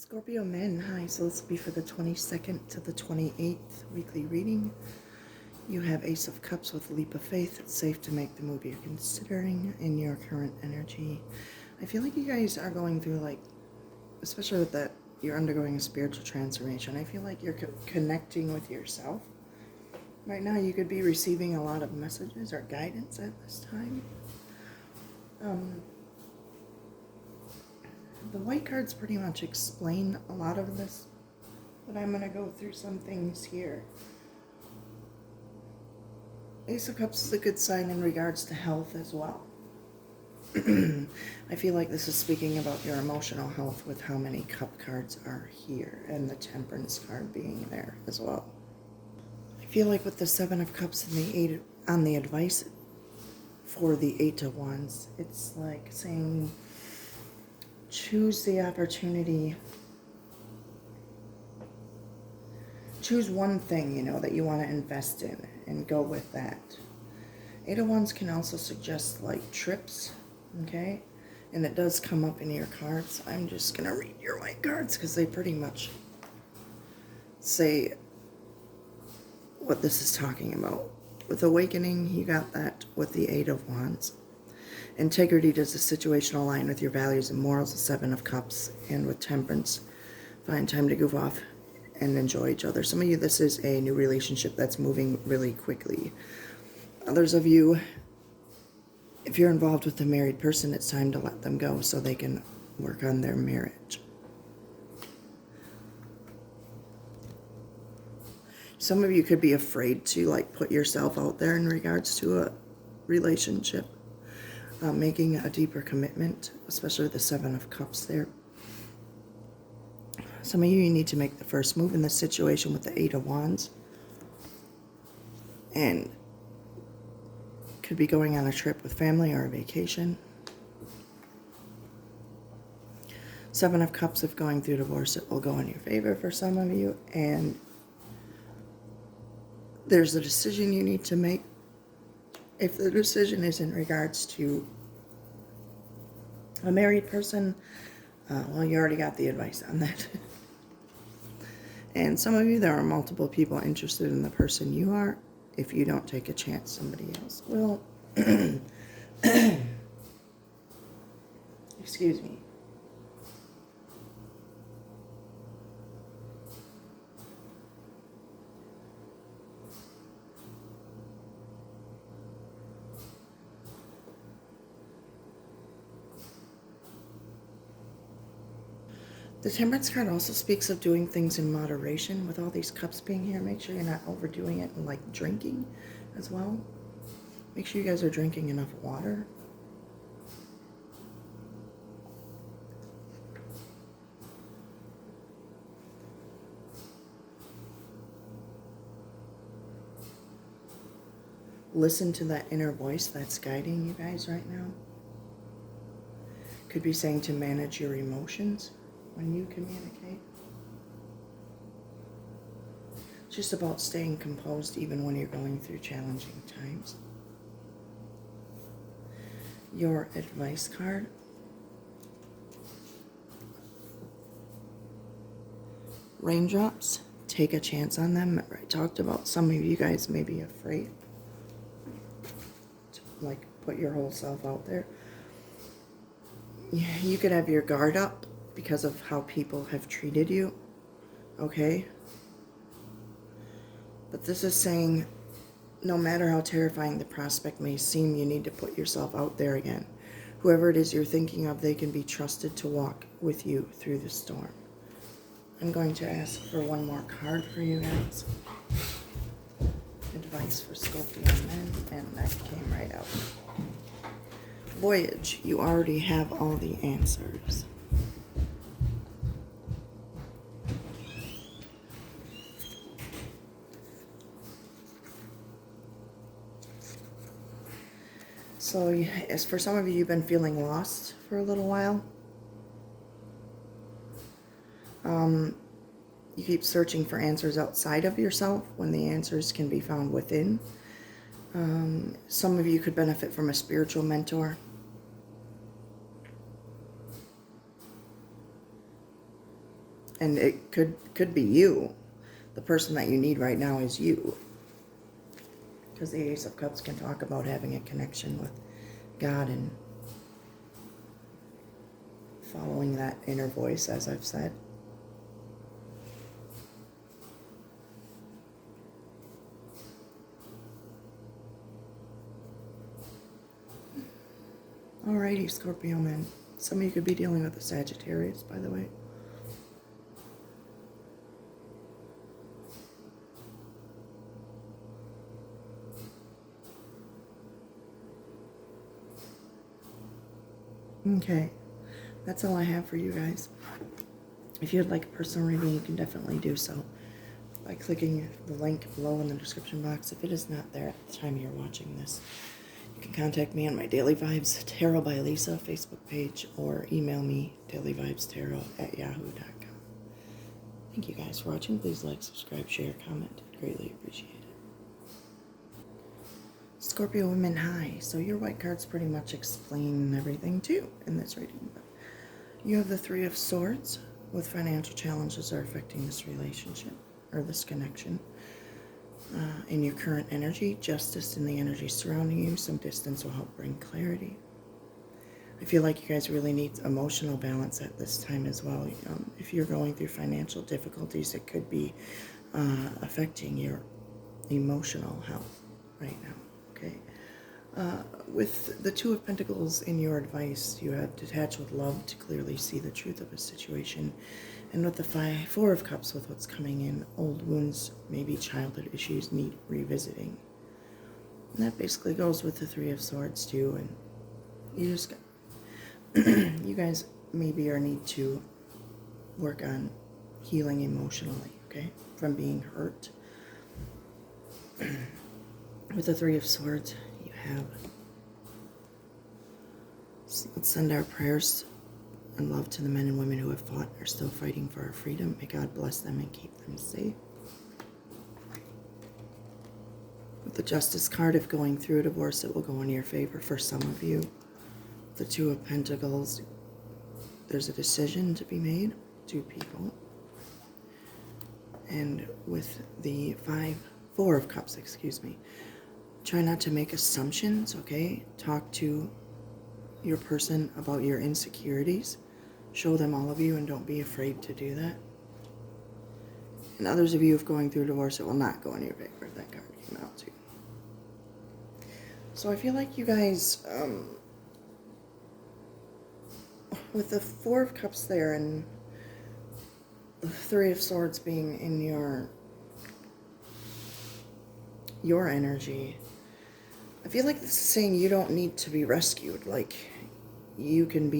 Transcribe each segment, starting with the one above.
Scorpio men, hi. So this will be for the 22nd to the 28th weekly reading. You have Ace of Cups with Leap of Faith. It's safe to make the move you're considering in your current energy. I feel like you guys are going through, like, especially with that, you're undergoing a spiritual transformation. I feel like you're connecting with yourself. Right now you could be receiving a lot of messages or guidance at this time. The white cards pretty much explain a lot of this, but I'm going to go through some things here. Ace of Cups is a good sign in regards to health as well. I feel like this is speaking about your emotional health with how many cup cards are here and the Temperance card being there as well. I feel like with the Seven of Cups and the 8 on the advice for the 8 of Wands, it's like saying choose the opportunity. Choose one thing, that you want to invest in and go with that. 8 of Wands can also suggest like trips, okay? And it does come up in your cards. I'm just going to read your white cards because they pretty much say what this is talking about. With Awakening, you got that with the 8 of Wands. Integrity does the situation align with your values and morals, the 7 of Cups, and with Temperance, find time to goof off and enjoy each other. Some of you, this is a new relationship that's moving really quickly. Others of you, if you're involved with a married person, it's time to let them go so they can work on their marriage. Some of you could be afraid to like put yourself out there in regards to a relationship. Making a deeper commitment, especially with the 7 of Cups there. Some of you need to make the first move in this situation with the 8 of Wands. And could be going on a trip with family or a vacation. 7 of Cups, if going through divorce, it will go in your favor for some of you. And there's a decision you need to make. If the decision is in regards to a married person, well, you already got the advice on that. And some of you, there are multiple people interested in the person you are. If you don't take a chance, somebody else will. Excuse me. The Temperance card also speaks of doing things in moderation. With all these cups being here, make sure you're not overdoing it and like drinking as well. Make sure you guys are drinking enough water. Listen to that inner voice that's guiding you guys right now. Could be saying to manage your emotions when you communicate. It's just about staying composed even when you're going through challenging times. Your advice card. Raindrops, take a chance on them. Remember, I talked about some of you guys may be afraid to like put your whole self out there. You could have your guard up because of how people have treated you, okay? But this is saying, no matter how terrifying the prospect may seem, you need to put yourself out there again. Whoever it is you're thinking of, they can be trusted to walk with you through the storm. I'm going to ask for one more card for you guys. Advice for Scorpio men, and that came right out. Voyage, you already have all the answers. So, as for some of you, you've been feeling lost for a little while. You keep searching for answers outside of yourself when the answers can be found within. Some of you could benefit from a spiritual mentor. And it could be you. The person that you need right now is you. Because the Ace of Cups can talk about having a connection with God and following that inner voice, as I've said. Alrighty, Scorpio man. Some of you could be dealing with a Sagittarius, by the way. Okay, that's all I have for you guys. If you'd like a personal reading, you can definitely do so by clicking the link below in the description box. If it is not there at the time you're watching this, you can contact me on my Daily Vibes Tarot by Lisa Facebook page or email me dailyvibestarot@yahoo.com. Thank you guys for watching. Please like, subscribe, share, comment. I'd greatly appreciate it. Scorpio women, hi. So your white cards pretty much explain everything too in this reading. You have the Three of Swords with financial challenges are affecting this relationship or this connection. In your current energy, justice in the energy surrounding you, some distance will help bring clarity. I feel like you guys really need emotional balance at this time as well. If you're going through financial difficulties, it could be affecting your emotional health right now. Okay. With the Two of Pentacles in your advice, you have detached with love to clearly see the truth of a situation. And with the Four of Cups, with what's coming in, old wounds, maybe childhood issues need revisiting. And that basically goes with the Three of Swords too. And you just got, you guys maybe need to work on healing emotionally, okay, from being hurt. With the Three of Swords, you have, let's send our prayers and love to the men and women who have fought and are still fighting for our freedom. May God bless them and keep them safe. With the Justice card, if going through a divorce, it will go in your favor for some of you. The Two of Pentacles, there's a decision to be made, two people. And with the Four of Cups, excuse me, try not to make assumptions, okay? Talk to your person about your insecurities. Show them all of you and don't be afraid to do that. And others of you, if going through a divorce, it will not go in your favor. That card came out too. So I feel like you guys, with the Four of Cups there and the Three of Swords being in your energy, I feel like this is saying you don't need to be rescued. Like, you can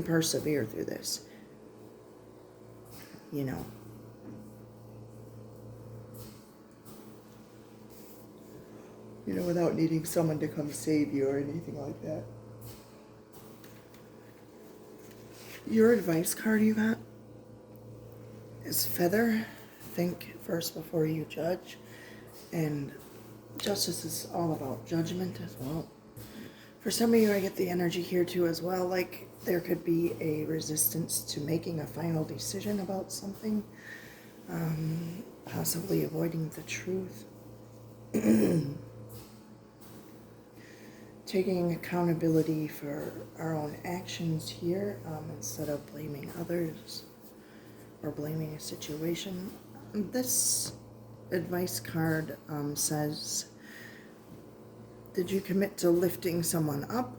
persevere through this, you know. You know, without needing someone to come save you or anything like that. Your advice card you got is Feather. Think first before you judge. And Justice is all about judgment as well. For some of you, I get the energy here too as well. Like, there could be a resistance to making a final decision about something. Possibly avoiding the truth. Taking accountability for our own actions here, instead of blaming others or blaming a situation. This advice card says, did you commit to lifting someone up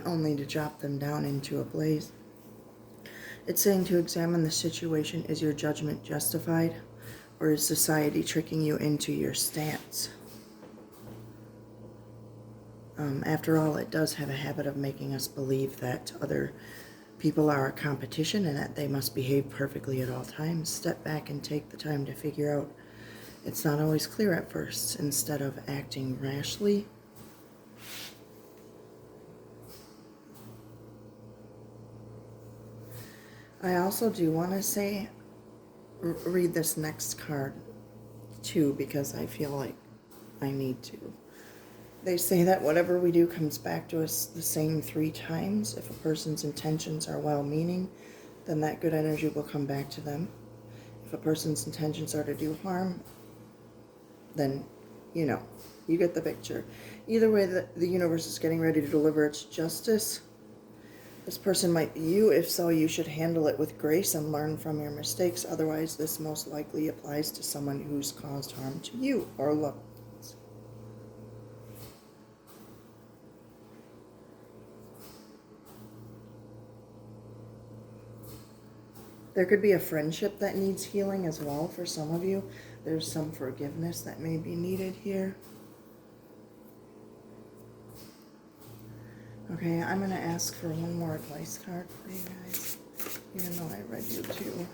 only to drop them down into a blaze? It's saying to examine the situation. Is your judgment justified, or is society tricking you into your stance? After all, it does have a habit of making us believe that other people are a competition and that they must behave perfectly at all times. Step back and take the time to figure out it's not always clear at first, instead of acting rashly. I also do want to say, read this next card too, because I feel like I need to. They say that whatever we do comes back to us the same 3 times. If a person's intentions are well-meaning, then that good energy will come back to them. If a person's intentions are to do harm, then, you know, you get the picture. Either way, the universe is getting ready to deliver its justice. This person might be you. If so, you should handle it with grace and learn from your mistakes. Otherwise, this most likely applies to someone who's caused harm to you or loved ones. There could be a friendship that needs healing as well for some of you. There's some forgiveness that may be needed here. Okay, I'm going to ask for one more advice card for you guys, even though I read you two.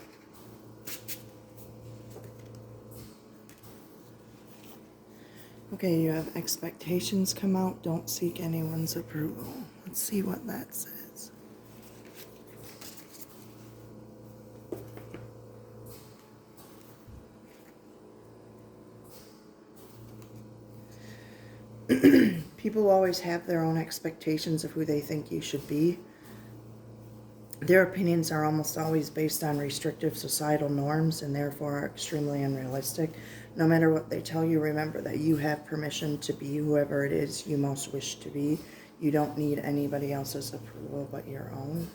Okay, you have expectations come out. Don't seek anyone's approval. Let's see what that says. People always have their own expectations of who they think you should be. Their opinions are almost always based on restrictive societal norms and therefore are extremely unrealistic. No matter what they tell you, remember that you have permission to be whoever it is you most wish to be. You don't need anybody else's approval but your own.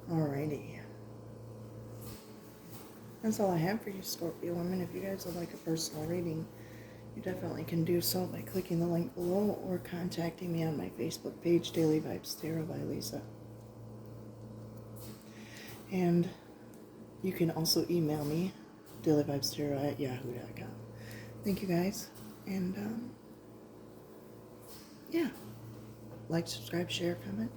Alrighty. That's all I have for you, Scorpio women. If you guys would like a personal reading, you definitely can do so by clicking the link below or contacting me on my Facebook page, Daily Vibes Tarot by Lisa. And you can also email me, dailyvibestarot@yahoo.com. Thank you guys. And, yeah. Like, subscribe, share, comment.